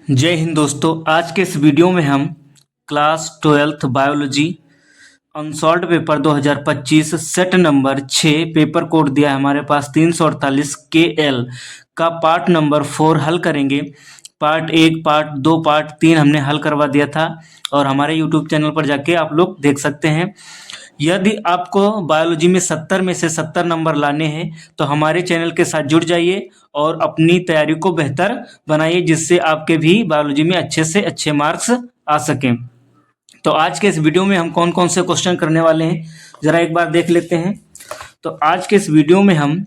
जय हिंद दोस्तों। आज के इस वीडियो में हम class 12th biology unsolved paper 2025 set number 6 paper code दिया है हमारे पास 348 KL का पार्ट नंबर 4 हल करेंगे। पार्ट 1, पार्ट 2, पार्ट 3 हमने हल करवा दिया था और हमारे यूट्यूब चैनल पर जाके आप लोग देख सकते हैं। यदि आपको बायोलॉजी में 70 में से 70 नंबर लाने हैं तो हमारे चैनल के साथ जुड़ जाइए और अपनी तैयारी को बेहतर बनाइए, जिससे आपके भी बायोलॉजी में अच्छे से अच्छे मार्क्स आ सकें। तो आज के इस वीडियो में हम कौन कौन से क्वेश्चन करने वाले हैं ज़रा एक बार देख लेते हैं। तो आज के इस वीडियो में हम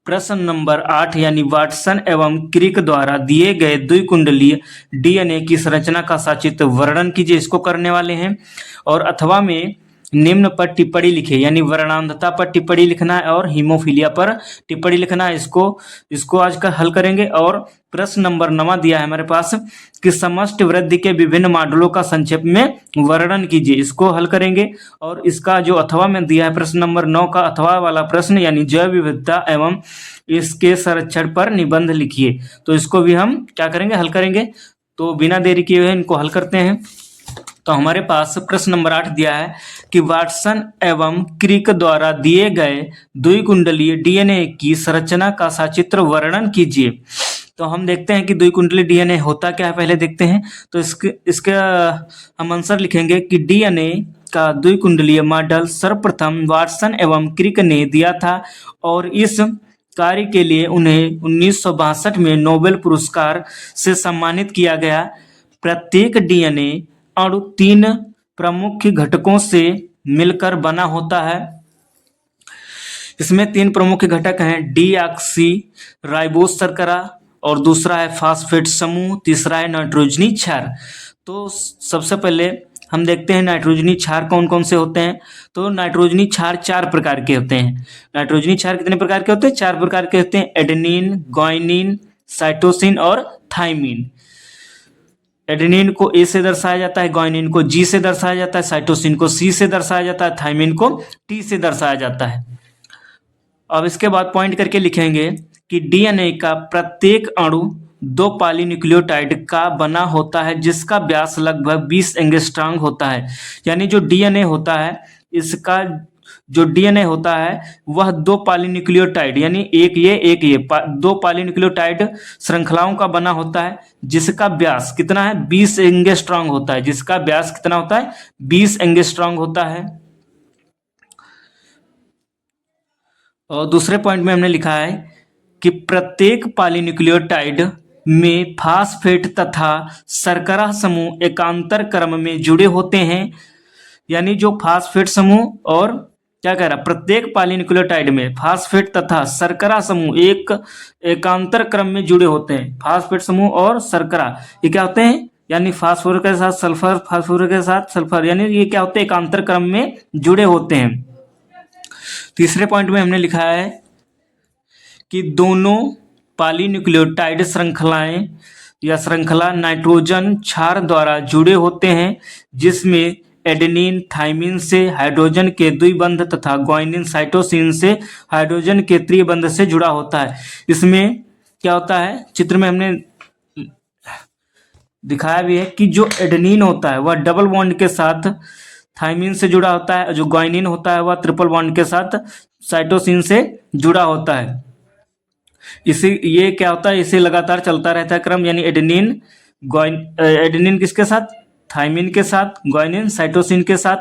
प्रश्न नंबर 8 यानी वाटसन एवं क्रिक द्वारा दिए गए द्विकुंडलीय DNA की संरचना का सचित्र वर्णन कीजिए, इसको करने वाले हैं। और अथवा में निम्न पर टिप्पणी लिखे, यानी वर्णांधता पर टिप्पणी लिखना है और हीमोफीलिया पर टिप्पणी लिखना है। इसको आज का हल करेंगे। और प्रश्न नंबर 9 दिया है हमारे पास कि समष्टि वृद्धि के विभिन्न मॉडलों का संक्षेप में वर्णन कीजिए, इसको हल करेंगे। और इसका जो अथवा में दिया है प्रश्न नंबर 9 का अथवा वाला प्रश्न यानी जैव विविधता एवं इसके संरक्षण पर निबंध लिखिए, तो इसको भी हम क्या करेंगे, हल करेंगे। तो बिना देरी किए हुए इनको हल करते हैं। तो हमारे पास प्रश्न नंबर 8 दिया है कि वाटसन एवं क्रिक द्वारा दिए गए द्विकुंडलीय DNA की संरचना का सचित्र वर्णन कीजिए। तो हम देखते हैं कि द्विकुंडलीय DNA होता क्या है, पहले देखते हैं। तो इसका हम आंसर लिखेंगे कि DNA का द्विकुंडलीय मॉडल सर्वप्रथम वाटसन एवं क्रिक ने दिया था और इस कार्य के लिए उन्हें 1962 में नोबेल पुरस्कार से सम्मानित किया गया। प्रत्येक DNA अणु 3 प्रमुख घटकों से मिलकर बना होता है। इसमें 3 प्रमुख घटक हैं, डीऑक्सी राइबोस शर्करा और दूसरा है फास्फेट समूह, तीसरा है नाइट्रोजनी क्षार। तो सबसे पहले हम देखते हैं नाइट्रोजनी क्षार कौन कौन से होते हैं। तो नाइट्रोजनी क्षार 4 प्रकार के होते हैं। नाइट्रोजनी क्षार कितने प्रकार के होते हैं? 4 प्रकार के होते हैं, एडेनिन, ग्वानिन, साइटोसिन और थाइमिन। एडेनिन को A से दर्शाया जाता है, ग्वानिन को G से दर्शाया जाता है, साइटोसिन को C से दर्शाया जाता है, थाइमिन को T से दर्शाया जाता है। अब इसके बाद पॉइंट करके लिखेंगे कि DNA का प्रत्येक अणु 2 पॉलीन्यूक्लियोटाइड का बना होता है जिसका व्यास लगभग 20 एंगस्ट्रॉम होता है। यानी जो DNA होता है, इसका जो DNA होता है वह 2 पॉलीन्यूक्लियोटाइड यानी एक ये 2 पॉलीन्यूक्लियोटाइड श्रृंखलाओं का बना होता है जिसका व्यास कितना है, 20 एंगस्ट्रॉम होता है। जिसका व्यास कितना होता है, 20 एंगस्ट्रॉम होता है। और दूसरे पॉइंट में हमने लिखा है कि प्रत्येक पॉलीन्यूक्लियोटाइड में फास्फेट तथा शर्करा समूह एकांतर क्रम में जुड़े होते हैं। यानी जो फास्फेट समूह और क्या कह रहा है, प्रत्येक पॉलीन्यूक्लियोटाइड में फास्फेट तथा शर्करा समूह एक एकांतर क्रम में जुड़े होते हैं। फास्फेट समूह और शर्करा ये क्या होते हैं, यानी फास्फोरस के साथ सल्फर, फास्फोरस के साथ सल्फर, यानी ये क्या होते हैं, एकांतर क्रम में जुड़े होते हैं। तीसरे पॉइंट में हमने लिखा है कि दोनों पॉलीन्यूक्लियोटाइड श्रृंखलाएं या श्रृंखला नाइट्रोजन क्षार द्वारा जुड़े होते हैं, जिसमें एडेनिन थाइमिन से हाइड्रोजन के द्विबंध तथा ग्वानिन साइटोसिन से हाइड्रोजन के त्रिबंध से जुड़ा होता है। इसमें क्या होता है, चित्र में हमने दिखाया भी है कि जो एडेनिन होता है वह डबल बॉन्ड के साथ थाइमिन से जुड़ा होता है, जो ग्वानिन होता है वह ट्रिपल बॉन्ड के साथ साइटोसिन से जुड़ा होता है। ये क्या होता है, इसे लगातार चलता रहता है क्रम, यानी एडेनिन किसके साथ, थाइमिन के साथ, ग्वानिन साइटोसिन के साथ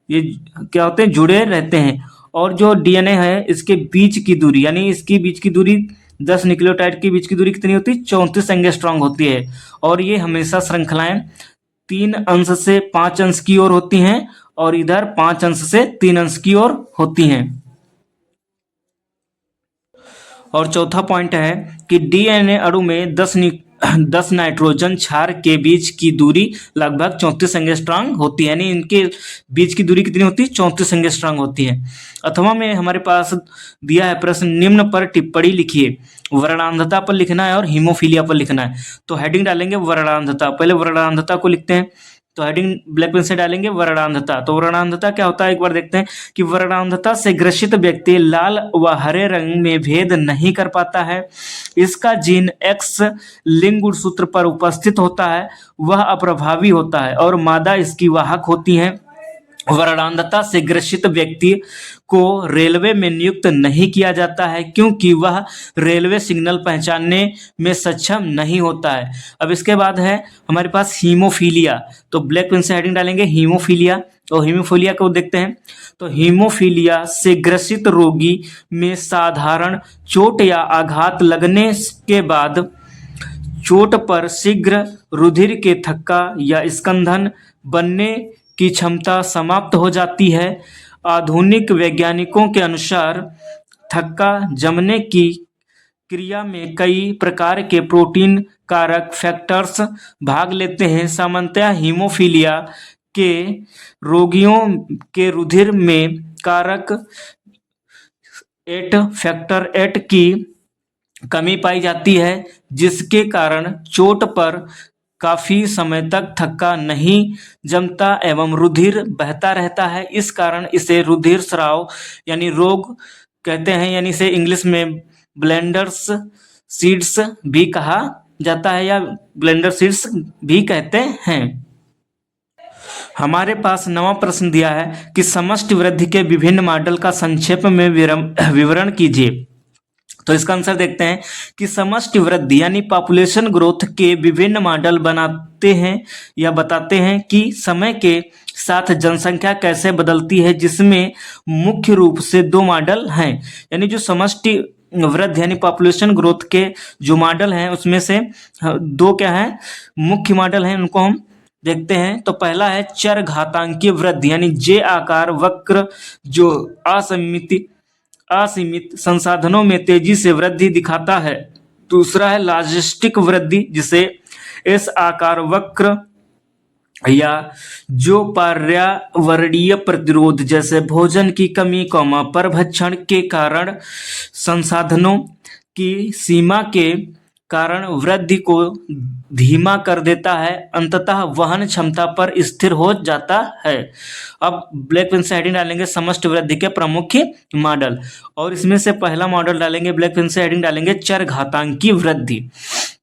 ये क्या होते हैं, जुड़े रहते हैं। और जो DNA है इसके बीच की दूरी, यानी इसकी बीच की दूरी 10 न्यूक्लियोटाइड की बीच की दूरी कितनी होती है, 34 एंगस्ट्रॉम होती है। और ये हमेशा श्रृंखलाएं 3 अंश से 5 अंश की ओर होती हैं और इधर 5 अंश से 3 अंश की ओर होती हैं। और चौथा पॉइंट है कि DNA अणु में 10 नाइट्रोजन क्षार के बीच की दूरी लगभग 34 एंगस्ट्रॉम होती है। यानी इनके बीच की दूरी कितनी होती है, 34 एंगस्ट्रॉम होती है। अथवा में हमारे पास दिया है प्रश्न, निम्न पर टिप्पणी लिखिए। वर्णांधता पर लिखना है और हीमोफीलिया पर लिखना है। तो हेडिंग डालेंगे वर्णांधता। पहले वर्णांधता को लिखते हैं तो हेडिंग ब्लैक पेन से डालेंगे वर्णांधता। तो वर्णांधता क्या होता है एक बार देखते हैं कि वर्णांधता से ग्रसित व्यक्ति लाल व हरे रंग में भेद नहीं कर पाता है। इसका जीन एक्स लिंग गुणसूत्र पर उपस्थित होता है, वह अप्रभावी होता है और मादा इसकी वाहक होती हैं। वर्णांधता से ग्रसित व्यक्ति को रेलवे में नियुक्त नहीं किया जाता है क्योंकि वह रेलवे सिग्नल पहचानने में सक्षम नहीं होता है। अब इसके बाद है हमारे पास हीमोफीलिया। तो ब्लैक पेन से हेडिंग डालेंगे हीमोफीलिया। तो हीमोफीलिया को देखते हैं। तो हीमोफीलिया से ग्रसित रोगी में साधारण चोट या आघात लगने के बाद चोट पर शीघ्र रुधिर के थक्का या स्कंदन बनने की क्षमता समाप्त हो जाती है। आधुनिक वैज्ञानिकों के अनुसार थक्का जमने की क्रिया में कई प्रकार के प्रोटीन कारक फैक्टर्स भाग लेते हैं। सामान्यतः हीमोफीलिया के रोगियों के रुधिर में कारक 8 फैक्टर 8 की कमी पाई जाती है, जिसके कारण चोट पर काफी समय तक थक्का नहीं जमता एवं रुधिर बहता रहता है। इस कारण इसे रुधिर स्राव यानी रोग कहते हैं, यानी इसे इंग्लिश में ब्लेंडर्स सीड्स भी कहा जाता है या ब्लेंडर सीड्स भी कहते हैं। हमारे पास 9वां प्रश्न दिया है कि समष्टि वृद्धि के विभिन्न मॉडल का संक्षेप में विवरण कीजिए। तो इसका आंसर देखते हैं कि समष्टि वृद्धि यानी पॉपुलेशन ग्रोथ के विभिन्न मॉडल बनाते हैं या बताते हैं कि समय के साथ जनसंख्या कैसे बदलती है, जिसमें मुख्य रूप से 2 मॉडल हैं। यानी जो समष्टि वृद्धि यानी पॉपुलेशन ग्रोथ के जो मॉडल हैं उसमें से 2 क्या है मुख्य मॉडल हैं, उनको हम देखते हैं। तो पहला है चर घातांकीय वृद्धि यानी जे आकार वक्र, जो असीमित संसाधनों में तेजी से वृद्धि दिखाता है। दूसरा है लॉजिस्टिक वृद्धि, जिसे एस आकार वक्र या जो पर्यावरणीय प्रतिरोध जैसे भोजन की कमी, परभक्षण के कारण संसाधनों की सीमा के कारण वृद्धि को धीमा कर देता है, अंततः वहन क्षमता पर स्थिर हो जाता है। अब ब्लैक पेन से हेडिंग डालेंगे समष्टि वृद्धि के प्रमुख मॉडल, और इसमें से पहला मॉडल डालेंगे ब्लैक पेन से हेडिंग डालेंगे चर घातांकी वृद्धि।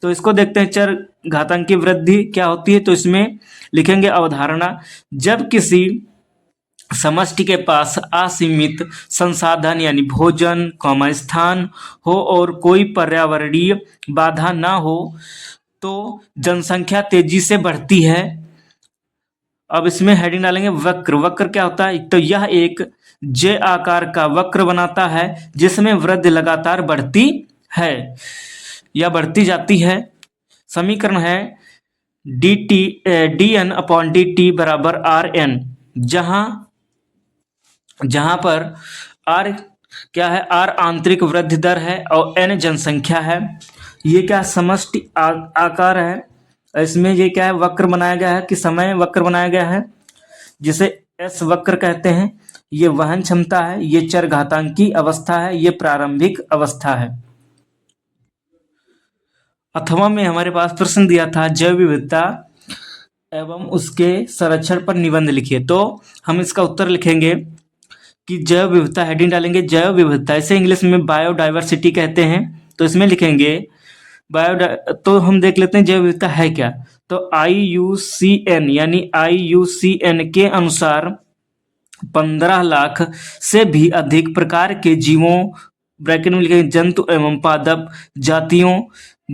तो इसको देखते हैं चर घातांकी वृद्धि क्या होती है। तो इसमें लिखेंगे अवधारणा, जब किसी समष्टि के पास असीमित संसाधन यानी भोजन, स्थान हो और कोई पर्यावरणीय बाधा ना हो तो जनसंख्या तेजी से बढ़ती है। अब इसमें हेडिंग डालेंगे वक्र। वक्र क्या होता है? तो यह एक जे आकार का वक्र बनाता है जिसमें वृद्धि लगातार बढ़ती है या बढ़ती जाती है। समीकरण है dn/dt बराबर rn, जहां पर r क्या है? r आंतरिक वृद्धि दर है और n जनसंख्या है। ये क्या समष्टि आकार है, इसमें ये क्या है? वक्र बनाया गया है कि समय वक्र बनाया गया है जिसे एस वक्र कहते हैं। ये वहन क्षमता है, ये चर घातांकी अवस्था है, ये प्रारंभिक अवस्था है। अथवा में हमारे पास प्रश्न दिया था जैव विविधता एवं उसके संरक्षण पर निबंध लिखिए। तो हम इसका उत्तर लिखेंगे कि जैव विविधता, हेडिंग डालेंगे जैव विविधता, इसे इंग्लिश में बायोडाइवर्सिटी कहते हैं। तो इसमें लिखेंगे तो हम देख लेते हैं जैव विविधता है क्या। तो IUCN यानी IUCN के अनुसार 15 लाख से भी अधिक प्रकार के जीवों ब्रैकेट में लिखेंगे जंतु एवं पादप जातियों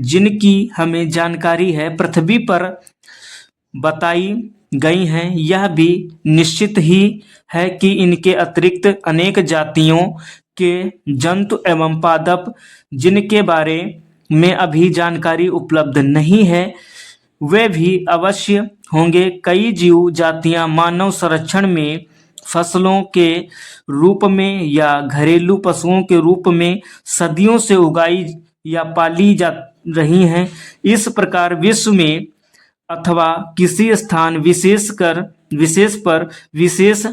जिनकी हमें जानकारी है पृथ्वी पर बताई गई हैं। यह भी निश्चित ही है कि इनके अतिरिक्त अनेक जातियों के जंतु एवं पादप जिनके बारे में अभी जानकारी उपलब्ध नहीं है वे भी अवश्य होंगे। कई जीव जातियां मानव संरक्षण में फसलों के रूप में या घरेलू पशुओं के रूप में सदियों से उगाई या पाली जा रही हैं। इस प्रकार विश्व में अथवा किसी स्थान विशेष पर विशेष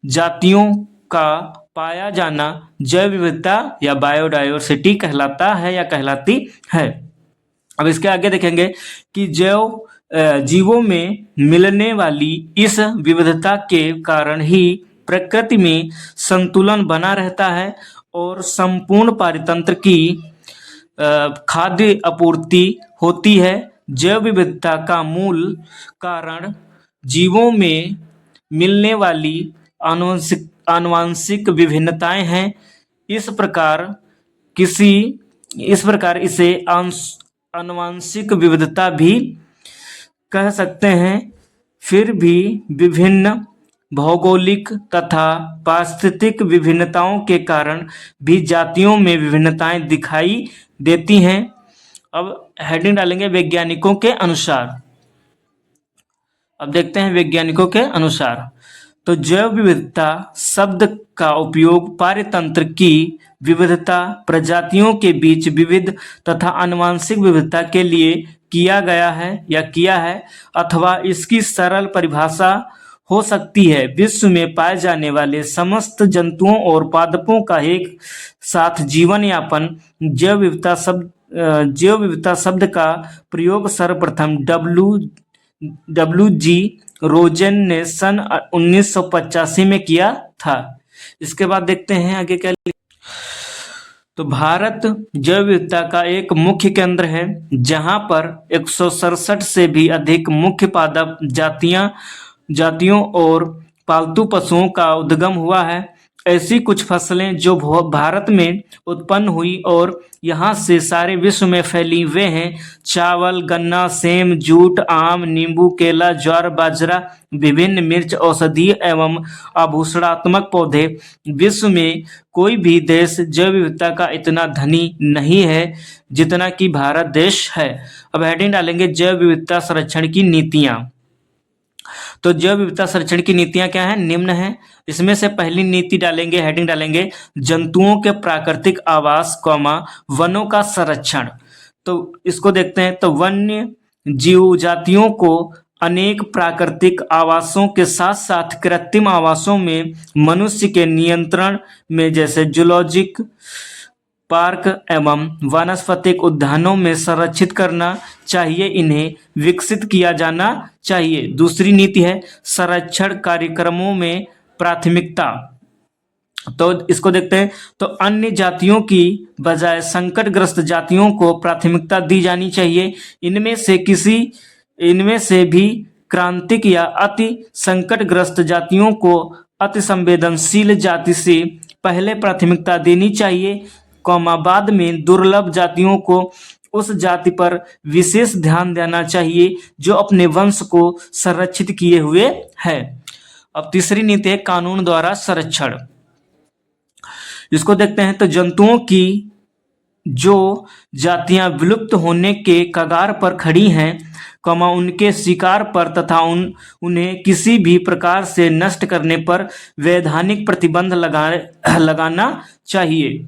जातियों का पाया जाना जैव विविधता या बायोडाइवर्सिटी कहलाता है या कहलाती है। अब इसके आगे देखेंगे कि जैव जीवों में मिलने वाली इस विविधता के कारण ही प्रकृति में संतुलन बना रहता है और संपूर्ण पारितंत्र की खाद्य आपूर्ति होती है। जैव विविधता का मूल कारण जीवों में मिलने वाली आनुवंशिक विभिन्नताएं हैं। इस प्रकार इसे आनुवंशिक विविधता भी कह सकते हैं। फिर भी विभिन्न भौगोलिक तथा पारिस्थितिक विभिन्नताओं के कारण भी जातियों में विभिन्नताएं दिखाई देती हैं। अब हेडिंग डालेंगे वैज्ञानिकों के अनुसार। अब देखते हैं वैज्ञानिकों के अनुसार। तो जैव विविधता शब्द का उपयोग पारितंत्र की विविधता, प्रजातियों के बीच विविध तथा आनुवंशिक विविधता के लिए किया है अथवा इसकी सरल परिभाषा हो सकती है विश्व में पाए जाने वाले समस्त जंतुओं और पादपों का एक साथ जीवन यापन। जैव विविधता शब्द का प्रयोग सर्वप्रथम डब्ल्यू.जी. रोजेन ने सन 1985 में किया था। इसके बाद देखते हैं आगे क्या। तो भारत जैव विविधता का एक मुख्य केंद्र है जहां पर 167 से भी अधिक मुख्य पादप जातियों और पालतू पशुओं का उद्गम हुआ है। ऐसी कुछ फसलें जो भारत में उत्पन्न हुई और यहाँ से सारे विश्व में फैली वे हैं चावल, गन्ना, सेम, जूट, आम, नींबू, केला, ज्वार, बाजरा, विभिन्न मिर्च, औषधीय एवं आभूषणात्मक पौधे। विश्व में कोई भी देश जैव विविधता का इतना धनी नहीं है जितना कि भारत देश है। अब हेडिंग डालेंगे जैव विविधता संरक्षण की नीतियां। तो जैव विविधता संरक्षण की नीतियां क्या हैं? निम्न हैं। इसमें से पहली नीति डालेंगे, हेडिंग डालेंगे जंतुओं के प्राकृतिक आवास, वनों का संरक्षण। तो इसको देखते हैं। तो वन्य जीव जातियों को अनेक प्राकृतिक आवासों के साथ साथ कृत्रिम आवासों में मनुष्य के नियंत्रण में जैसे जूलॉजिक पार्क एवं वानस्पतिक उद्यानों में संरक्षित करना चाहिए, इन्हें विकसित किया जाना चाहिए। दूसरी नीति है संरक्षण कार्यक्रमों में प्राथमिकता। तो इसको देखते हैं। तो अन्य जातियों की बजाय संकटग्रस्त जातियों को प्राथमिकता दी जानी चाहिए। इनमें से भी क्रांतिक या अति संकटग्रस्त जातियों को अति संवेदनशील जाति से पहले प्राथमिकता देनी चाहिए, बाद में दुर्लभ जातियों को उस जाति पर विशेष ध्यान देना चाहिए जो अपने वंश को संरक्षित किए हुए है। अब तीसरी नीति है कानून द्वारा संरक्षण। इसको देखते हैं। तो जंतुओं की जो जातियां विलुप्त होने के कगार पर खड़ी हैं, उनके शिकार पर तथा उन्हें किसी भी प्रकार से नष्ट करने पर वैधानिक प्रतिबंध लगाना चाहिए।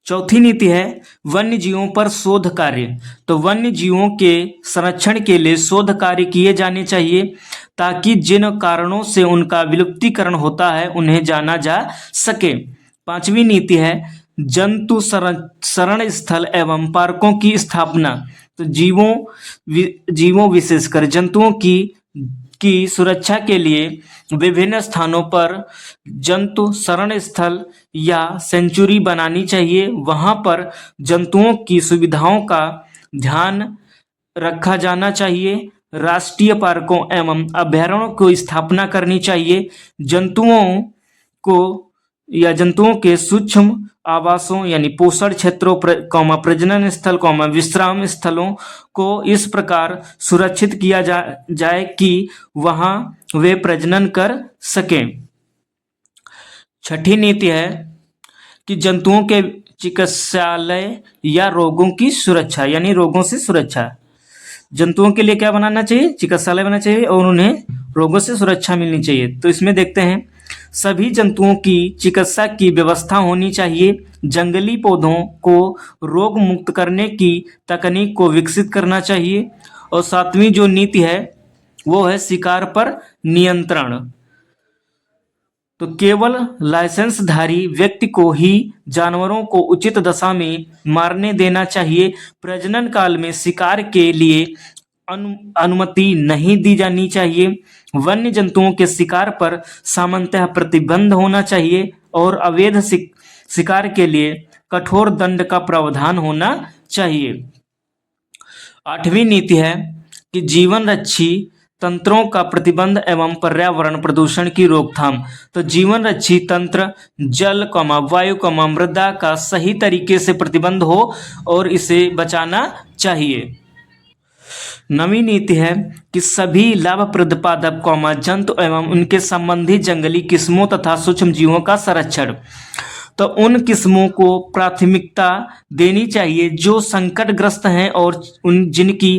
चौथी नीति है वन्य जीवों पर शोध कार्य। तो वन्य जीवों के संरक्षण के लिए शोध कार्य किए जाने चाहिए ताकि जिन कारणों से उनका विलुप्तीकरण होता है उन्हें जाना जा सके। पांचवी नीति है जंतु शरण स्थल एवं पार्कों की स्थापना। तो जीवों विशेषकर जंतुओं की सुरक्षा के लिए विभिन्न स्थानों पर जंतु शरण स्थल या सेंचुरी बनानी चाहिए। वहां पर जंतुओं की सुविधाओं का ध्यान रखा जाना चाहिए। राष्ट्रीय पार्कों एवं अभयारण्यों को स्थापना करनी चाहिए। जंतुओं के सूक्ष्म आवासों यानी पोषण क्षेत्रों, प्रजनन स्थल, विश्राम स्थलों को इस प्रकार सुरक्षित किया जाए कि वहां वे प्रजनन कर सकें। छठी नीति है कि जंतुओं के चिकित्सालय या रोगों की सुरक्षा यानी रोगों से सुरक्षा। जंतुओं के लिए क्या बनाना चाहिए? चिकित्सालय बनाना चाहिए और उन्हें रोगों से सुरक्षा मिलनी चाहिए। तो इसमें देखते हैं सभी जंतुओं की चिकित्सा की व्यवस्था होनी चाहिए। जंगली पौधों को रोग मुक्त करने की तकनीक को विकसित करना चाहिए। और सातवीं जो नीति है वो है शिकार पर नियंत्रण। तो केवल लाइसेंसधारी व्यक्ति को ही जानवरों को उचित दशा में मारने देना चाहिए। प्रजनन काल में शिकार के लिए अनुमति नहीं दी जानी चाहिए। वन्य जंतुओं के शिकार पर सामान्यतः प्रतिबंध होना चाहिए और अवैध शिकार के लिए कठोर दंड का प्रावधान होना चाहिए। 8वीं नीति है कि जीवन रक्षी तंत्रों का प्रतिबंध एवं पर्यावरण प्रदूषण की रोकथाम। तो जीवन रक्षी तंत्र जल, वायु, मृदा का सही तरीके से प्रतिबंध हो और इसे बचाना चाहिए। 9वीं नीति है कि सभी लाभप्रद पादप, जंतु एवं उनके संबंधी जंगली किस्मों तथा सूक्ष्म जीवों का संरक्षण। तो उन किस्मों को प्राथमिकता देनी चाहिए जो संकटग्रस्त हैं और जिनकी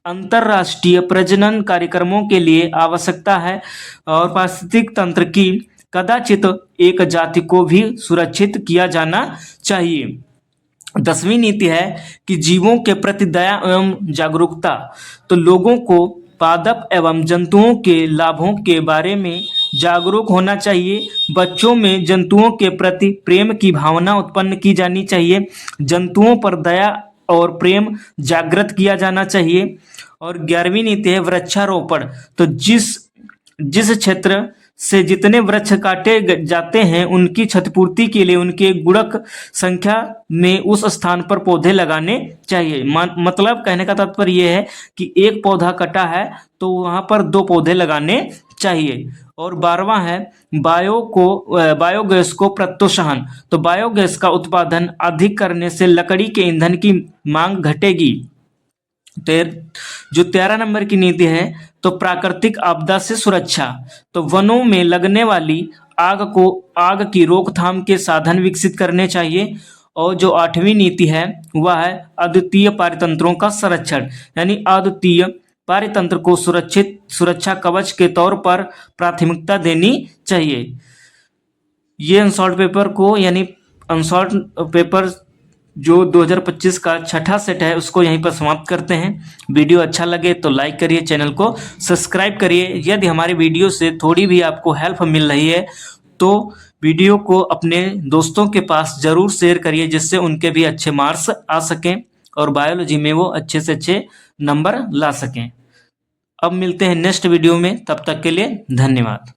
अंतर्राष्ट्रीय प्रजनन कार्यक्रमों के लिए आवश्यकता है, और पारिस्थितिक तंत्र की कदाचित एक जाति को भी सुरक्षित किया जाना चाहिए। 10वीं नीति है कि जीवों के प्रति दया एवं जागरूकता। तो लोगों को पादप एवं जंतुओं के लाभों के बारे में जागरूक होना चाहिए। बच्चों में जंतुओं के प्रति प्रेम की भावना उत्पन्न की जानी चाहिए। जंतुओं पर दया और प्रेम जागृत किया जाना चाहिए। और 11वीं नीति है वृक्षारोपण। तो जिस क्षेत्र से जितने वृक्ष काटे जाते हैं उनकी क्षतिपूर्ति के लिए उनके गुणक संख्या में उस स्थान पर पौधे लगाने चाहिए। मतलब कहने का तात्पर्य यह है कि एक पौधा कटा है तो वहां पर 2 पौधे लगाने चाहिए। और 12वां है बायोगैस को प्रोत्साहन। तो बायोगैस का उत्पादन अधिक करने से लकड़ी के ईंधन की मांग घटेगी। जो 13 नंबर की नीति है तो प्राकृतिक आपदा से सुरक्षा। तो वनों में लगने वाली आग की रोकथाम के साधन विकसित करने चाहिए। और जो 8वीं नीति है वह है अद्वितीय पारितंत्रों का संरक्षण, यानी अद्वितीय पारितंत्र को सुरक्षा कवच के तौर पर प्राथमिकता देनी चाहिए। ये अनसॉल्व पेपर को, यानी अनसॉल्व पेपर जो 2025 का छठा सेट है उसको यहीं पर समाप्त करते हैं। वीडियो अच्छा लगे तो लाइक करिए, चैनल को सब्सक्राइब करिए। यदि हमारे वीडियो से थोड़ी भी आपको हेल्प मिल रही है तो वीडियो को अपने दोस्तों के पास ज़रूर शेयर करिए, जिससे उनके भी अच्छे मार्क्स आ सकें और बायोलॉजी में वो अच्छे से अच्छे नंबर ला सकें। अब मिलते हैं नेक्स्ट वीडियो में, तब तक के लिए धन्यवाद।